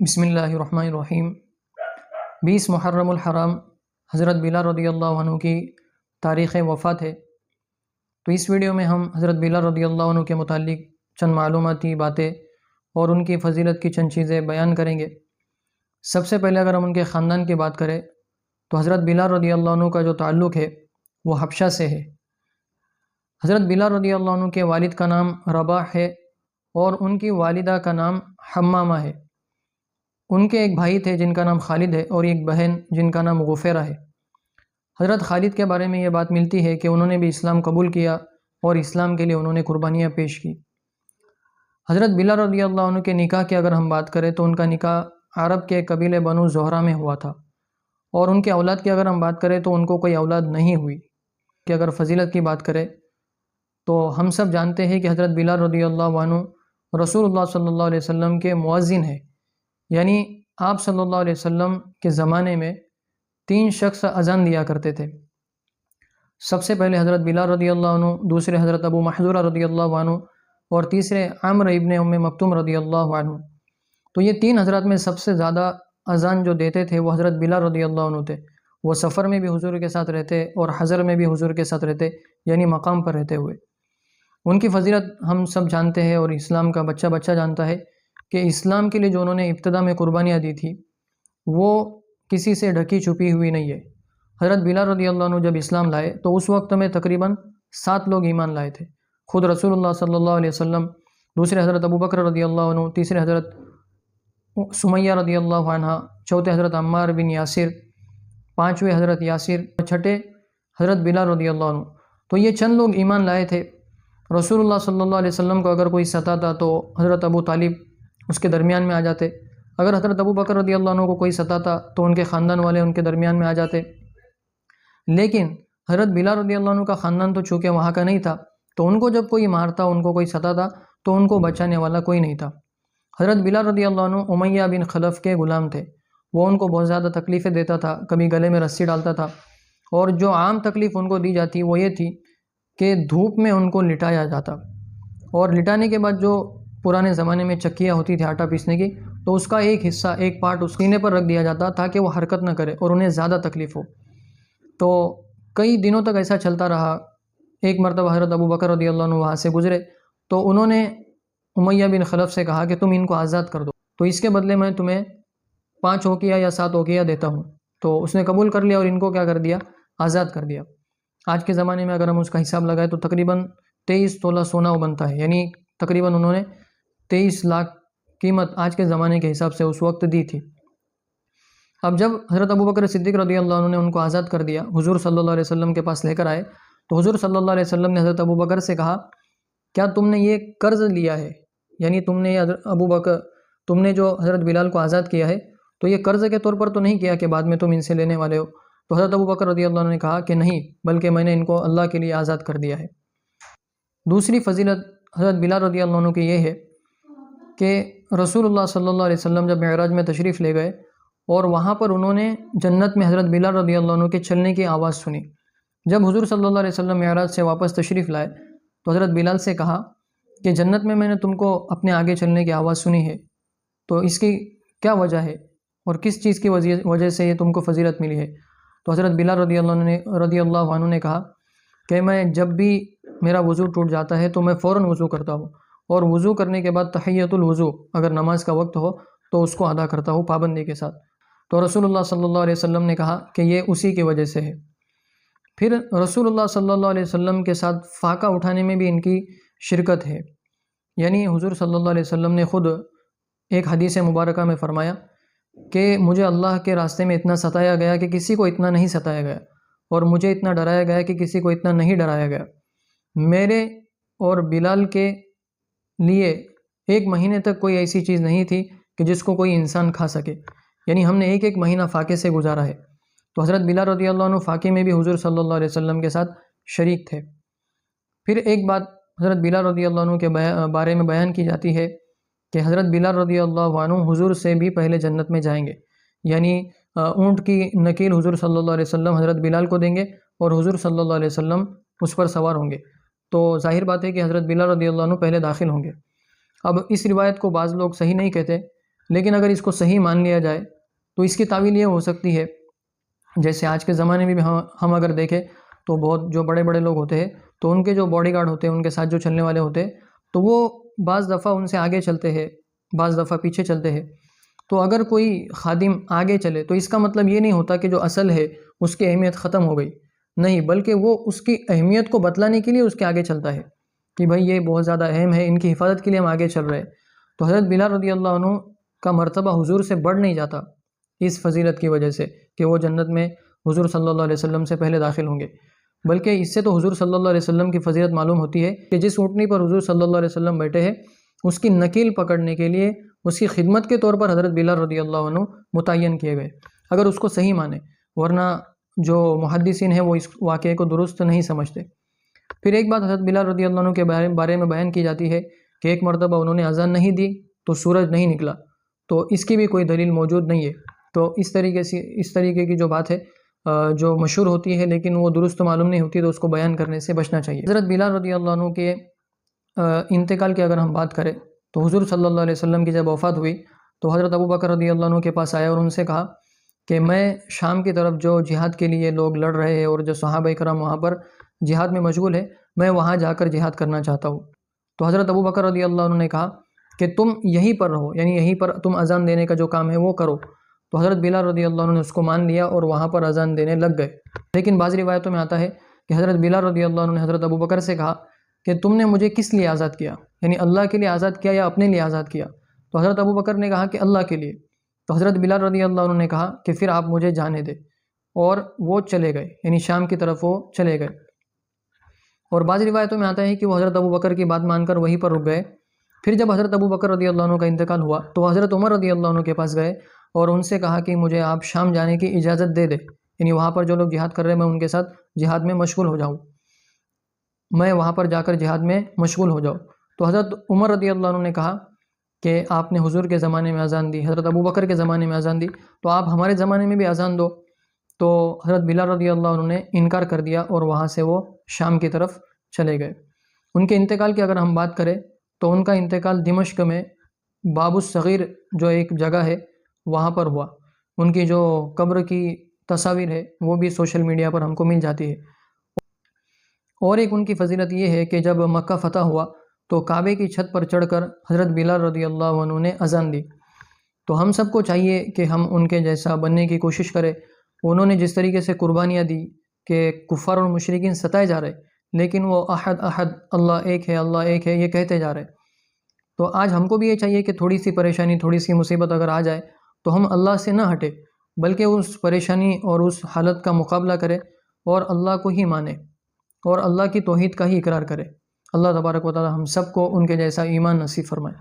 بسم اللہ الرحمن الرحیم 20 محرم الحرام حضرت بلال رضی اللہ عنہ کی تاریخ وفات ہے۔ تو اس ویڈیو میں ہم حضرت بلال رضی اللہ عنہ کے متعلق چند معلوماتی باتیں اور ان کی فضیلت کی چند چیزیں بیان کریں گے۔ سب سے پہلے اگر ہم ان کے خاندان کی بات کریں تو حضرت بلال رضی اللہ عنہ کا جو تعلق ہے وہ حبشہ سے ہے۔ حضرت بلال رضی اللہ عنہ کے والد کا نام رباح ہے اور ان کی والدہ کا نام حمامہ ہے۔ ان کے ایک بھائی تھے جن کا نام خالد ہے اور ایک بہن جن کا نام غفیرہ ہے۔ حضرت خالد کے بارے میں یہ بات ملتی ہے کہ انہوں نے بھی اسلام قبول کیا اور اسلام کے لیے انہوں نے قربانیاں پیش کی۔ حضرت بلال رضی اللہ عنہ کے نکاح کی اگر ہم بات کریں تو ان کا نکاح عرب کے قبیلے بنو زہرہ میں ہوا تھا، اور ان کے اولاد کی اگر ہم بات کریں تو ان کو کوئی اولاد نہیں ہوئی۔ کہ اگر فضیلت کی بات کریں تو ہم سب جانتے ہیں کہ حضرت بلال رضی اللہ عنہ رسول اللہ صلی اللہ علیہ وسلم کے مؤذن ہیں، یعنی آپ صلی اللہ علیہ وسلم کے زمانے میں 3 شخص اذان دیا کرتے تھے۔ سب سے پہلے حضرت بلال رضی اللہ عنہ، دوسرے حضرت ابو محذورہ رضی اللہ عنہ اور تیسرے عمرو ابن ام مکتوم رضی اللہ عنہ۔ تو یہ 3 حضرات میں سب سے زیادہ اذان جو دیتے تھے وہ حضرت بلال رضی اللہ عنہ تھے۔ وہ سفر میں بھی حضور کے ساتھ رہتے اور حضر میں بھی حضور کے ساتھ رہتے، یعنی مقام پر رہتے ہوئے۔ ان کی فضیلت ہم سب جانتے ہیں اور اسلام کا بچہ بچہ جانتا ہے کہ اسلام کے لیے جو انہوں نے ابتدا میں قربانیاں دی تھی وہ کسی سے ڈھکی چھپی ہوئی نہیں ہے۔ حضرت بلال رضی اللہ عنہ جب اسلام لائے تو اس وقت میں تقریباً 7 لوگ ایمان لائے تھے، خود رسول اللہ صلی اللہ علیہ وسلم، دوسرے حضرت ابو بکر رضی اللہ عنہ، تیسرے حضرت سمیہ رضی اللہ عنہ، چوتھے حضرت عمار بن یاسر، پانچویں حضرت یاسر، چھٹے حضرت بلال رضی اللہ عنہ۔ تو یہ چند لوگ ایمان لائے تھے۔ رسول اللہ صلی اللہ علیہ وسلم کو اگر کوئی ستاتا تو حضرت ابو طالب اس کے درمیان میں آ جاتے، اگر حضرت ابو بکر رضی اللہ عنہ کو کوئی ستاتا تو ان کے خاندان والے ان کے درمیان میں آ جاتے۔ لیکن حضرت بلال رضی اللہ عنہ کا خاندان تو چونکہ وہاں کا نہیں تھا، تو ان کو جب کوئی مارتا، ان کو کوئی ستاتا تو ان کو بچانے والا کوئی نہیں تھا۔ حضرت بلال رضی اللہ عنہ امیہ بن خلف کے غلام تھے۔ وہ ان کو بہت زیادہ تکلیفیں دیتا تھا، کبھی گلے میں رسی ڈالتا تھا، اور جو عام تکلیف ان کو دی جاتی وہ یہ تھی کہ دھوپ میں ان کو لٹایا جاتا، اور لٹانے کے بعد جو پرانے زمانے میں چکیاں ہوتی تھی آٹا پیسنے کی، تو اس کا ایک حصہ، ایک پارٹ اس سینے پر رکھ دیا جاتا تاکہ وہ حرکت نہ کرے اور انہیں زیادہ تکلیف ہو۔ تو کئی دنوں تک ایسا چلتا رہا۔ ایک مرتبہ حضرت ابو بکر رضی اللہ عنہ وہاں سے گزرے تو انہوں نے امیہ بن خلف سے کہا کہ تم ان کو آزاد کر دو، تو اس کے بدلے میں تمہیں 5 اوقیہ یا 7 اوقیہ دیتا ہوں۔ تو اس نے قبول کر لیا اور ان کو کیا کر دیا؟ آزاد کر دیا۔ آج کے زمانے میں اگر ہم اس کا حساب لگائیں تو تقریباً 23 تولہ سونا وہ بنتا ہے، یعنی تقریباً انہوں نے 23 لاکھ قیمت آج کے زمانے کے حساب سے اس وقت دی تھی۔ اب جب حضرت ابو بکر صدیق رضی اللہ عنہ نے ان کو آزاد کر دیا، حضور صلی اللہ علیہ وسلم کے پاس لے کر آئے، تو حضور صلی اللہ علیہ وسلم نے حضرت ابو بکر سے کہا کیا تم نے یہ قرض لیا ہے؟ یعنی تم نے ابو بکر، تم نے جو حضرت بلال کو آزاد کیا ہے تو یہ قرض کے طور پر تو نہیں کیا کہ بعد میں تم ان سے لینے والے ہو؟ تو حضرت ابو بکر رضی اللہ عنہ نے کہا کہ نہیں، بلکہ میں نے ان کو اللہ کے لیے آزاد کر دیا ہے۔ دوسری فضیلت حضرت بلال رضی اللہ عنہ کی یہ ہے کہ رسول اللہ صلی اللہ علیہ وسلم جب معراج میں تشریف لے گئے اور وہاں پر انہوں نے جنت میں حضرت بلال رضی اللہ عنہ کے چلنے کی آواز سنی۔ جب حضور صلی اللہ علیہ وسلم معراج سے واپس تشریف لائے تو حضرت بلال سے کہا کہ جنت میں نے تم کو اپنے آگے چلنے کی آواز سنی ہے، تو اس کی کیا وجہ ہے اور کس چیز کی وجہ سے یہ تم کو فضیلت ملی ہے؟ تو حضرت بلال رضی اللہ عنہ نے کہا کہ میں جب بھی میرا وضو ٹوٹ جاتا ہے تو میں فوراً وضو کرتا ہوں، اور وضو کرنے کے بعد تحیۃ الوضو اگر نماز کا وقت ہو تو اس کو ادا کرتا ہوں پابندی کے ساتھ۔ تو رسول اللہ صلی اللہ علیہ وسلم نے کہا کہ یہ اسی کی وجہ سے ہے۔ پھر رسول اللہ صلی اللہ علیہ وسلم کے ساتھ فاقہ اٹھانے میں بھی ان کی شرکت ہے، یعنی حضور صلی اللہ علیہ وسلم نے خود ایک حدیث مبارکہ میں فرمایا کہ مجھے اللہ کے راستے میں اتنا ستایا گیا کہ کسی کو اتنا نہیں ستایا گیا، اور مجھے اتنا ڈرایا گیا کہ کسی کو اتنا نہیں ڈرایا گیا۔ میرے اور بلال کے لیے 1 مہینے تک کوئی ایسی چیز نہیں تھی کہ جس کو کوئی انسان کھا سکے، یعنی ہم نے ایک مہینہ فاقے سے گزارا ہے۔ تو حضرت بلال رضی اللہ عنہ فاقے میں بھی حضور صلی اللہ علیہ وسلم کے ساتھ شریک تھے۔ پھر ایک بات حضرت بلال رضی اللہ عنہ کے بارے میں بیان کی جاتی ہے کہ حضرت بلال رضی اللہ عنہ حضور سے بھی پہلے جنت میں جائیں گے، یعنی اونٹ کی نکیل حضور صلی اللہ علیہ وسلم حضرت بلال کو دیں گے اور حضور صلی اللہ علیہ وسلم اس پر سوار ہوں گے، تو ظاہر بات ہے کہ حضرت بلال رضی اللہ عنہ پہلے داخل ہوں گے۔ اب اس روایت کو بعض لوگ صحیح نہیں کہتے، لیکن اگر اس کو صحیح مان لیا جائے تو اس کی تعویل یہ ہو سکتی ہے، جیسے آج کے زمانے میں بھی ہم اگر دیکھیں تو بہت جو بڑے بڑے لوگ ہوتے ہیں تو ان کے جو باڈی گارڈ ہوتے ہیں، ان کے ساتھ جو چلنے والے ہوتے ہیں، تو وہ بعض دفعہ ان سے آگے چلتے ہیں، بعض دفعہ پیچھے چلتے ہیں۔ تو اگر کوئی خادم آگے چلے تو اس کا مطلب یہ نہیں ہوتا کہ جو اصل ہے اس کی اہمیت ختم ہو گئی، نہیں، بلکہ وہ اس کی اہمیت کو بتلانے کے لیے اس کے آگے چلتا ہے کہ بھائی یہ بہت زیادہ اہم ہے، ان کی حفاظت کے لیے ہم آگے چل رہے ہیں۔ تو حضرت بلال رضی اللہ عنہ کا مرتبہ حضور سے بڑھ نہیں جاتا اس فضیلت کی وجہ سے کہ وہ جنت میں حضور صلی اللہ علیہ وسلم سے پہلے داخل ہوں گے، بلکہ اس سے تو حضور صلی اللہ علیہ وسلم کی فضیلت معلوم ہوتی ہے کہ جس اونٹنی پر حضور صلی اللہ علیہ وسلم بیٹھے ہیں اس کی نکیل پکڑنے کے لیے اس کی خدمت کے طور پر حضرت بلال رضی اللہ عنہ متعین کیے گئے، اگر اس کو صحیح مانے، ورنہ جو محدثین ہیں وہ اس واقعے کو درست نہیں سمجھتے۔ پھر ایک بات حضرت بلال رضی اللہ عنہ کے بارے میں بیان کی جاتی ہے کہ ایک مرتبہ انہوں نے اذان نہیں دی تو سورج نہیں نکلا، تو اس کی بھی کوئی دلیل موجود نہیں ہے۔ تو اس طریقے کی جو بات ہے جو مشہور ہوتی ہے لیکن وہ درست معلوم نہیں ہوتی، تو اس کو بیان کرنے سے بچنا چاہیے۔ حضرت بلال رضی اللہ عنہ کے انتقال کی اگر ہم بات کریں تو حضور صلی اللہ علیہ وسلم کی جب وفات ہوئی تو حضرت ابو بکر رضی اللہ عنہ کے پاس آیا اور ان سے کہا کہ میں شام کی طرف جو جہاد کے لیے لوگ لڑ رہے ہیں اور جو صحابہ کرام وہاں پر جہاد میں مشغول ہے، میں وہاں جا کر جہاد کرنا چاہتا ہوں۔ تو حضرت ابو بکر رضی اللہ عنہ نے کہا کہ تم یہیں پر رہو، یعنی یہیں پر تم اذان دینے کا جو کام ہے وہ کرو۔ تو حضرت بلال رضی اللہ عنہ نے اس کو مان لیا اور وہاں پر اذان دینے لگ گئے۔ لیکن بعض روایتوں میں آتا ہے کہ حضرت بلال رضی اللہ عنہ نے حضرت ابو بکر سے کہا کہ تم نے مجھے کس لیے آزاد کیا، یعنی اللہ کے لیے آزاد کیا یا اپنے لیے آزاد کیا؟ تو حضرت ابو بکر نے کہا کہ اللہ کے لیے۔ تو حضرت بلال رضی اللہ عنہ نے کہا کہ پھر آپ مجھے جانے دیں، اور وہ چلے گئے، یعنی شام کی طرف وہ چلے گئے۔ اور بعض روایتوں میں آتا ہے کہ وہ حضرت ابو بکر کی بات مان کر وہیں پر رک گئے۔ پھر جب حضرت ابو بکر رضی اللہ عنہ کا انتقال ہوا تو حضرت عمر رضی اللہ عنہ کے پاس گئے اور ان سے کہا کہ مجھے آپ شام جانے کی اجازت دے دیں، یعنی وہاں پر جو لوگ جہاد کر رہے ہیں میں ان کے ساتھ جہاد میں مشغول ہو جاؤں، میں وہاں پر جا کر جہاد میں مشغول ہو جاؤں۔ تو حضرت عمر رضی اللہ عنہ نے کہا کہ آپ نے حضور کے زمانے میں اذان دی، حضرت ابو بکر کے زمانے میں اذان دی، تو آپ ہمارے زمانے میں بھی اذان دو۔ تو حضرت بلال رضی اللہ عنہ نے انکار کر دیا اور وہاں سے وہ شام کی طرف چلے گئے۔ ان کے انتقال کی اگر ہم بات کریں تو ان کا انتقال دمشق میں باب الصغیر جو ایک جگہ ہے وہاں پر ہوا۔ ان کی جو قبر کی تصاویر ہے وہ بھی سوشل میڈیا پر ہم کو مل جاتی ہے۔ اور ایک ان کی فضیلت یہ ہے کہ جب مکہ فتح ہوا تو کعبے کی چھت پر چڑھ کر حضرت بلال رضی اللہ عنہ نے اذان دی۔ تو ہم سب کو چاہیے کہ ہم ان کے جیسا بننے کی کوشش کریں۔ انہوں نے جس طریقے سے قربانیاں دی کہ کفار اور مشرکین ستائے جا رہے لیکن وہ احد احد اللہ ایک ہے، اللہ ایک ہے یہ کہتے جا رہے۔ تو آج ہم کو بھی یہ چاہیے کہ تھوڑی سی پریشانی، تھوڑی سی مصیبت اگر آ جائے تو ہم اللہ سے نہ ہٹے، بلکہ اس پریشانی اور اس حالت کا مقابلہ کرے اور اللہ کو ہی مانے اور اللہ کی توحید کا ہی اقرار کرے۔ اللہ تبارک و تعالی ہم سب کو ان کے جیسا ایمان نصیب فرمائے۔